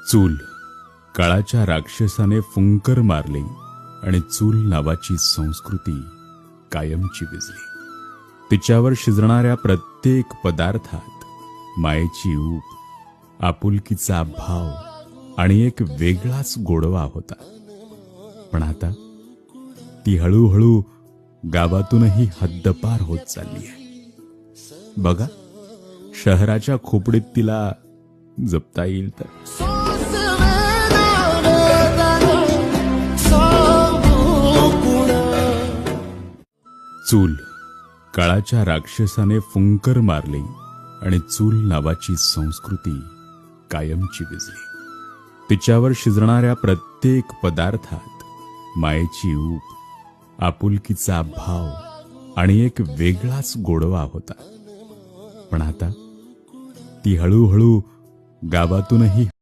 चूल काळाच्या राक्षसाने फुंकर मारली आणि चूल नावाची संस्कृती कायमची विझली. तिच्यावर शिजणाऱ्या प्रत्येक पदार्थात मायेची ऊब, आपुलकीचा भाव आणि एक वेगळाच गोडवा होता. पण आता ती हळूहळू गावातूनही हद्दपार होत चालली आहे. बघा, शहराच्या खोपडीत तिला जपता येईल तर. चूल काळाच्या राक्षसाने फुंकर मारली आणि चूल नावाची संस्कृती कायमची विझली. तिच्यावर शिजणाऱ्या प्रत्येक पदार्थात मायेची ऊब, आपुलकीचा भाव आणि एक वेगळाच गोडवा होता. पण आता ती हळूहळू गावातूनही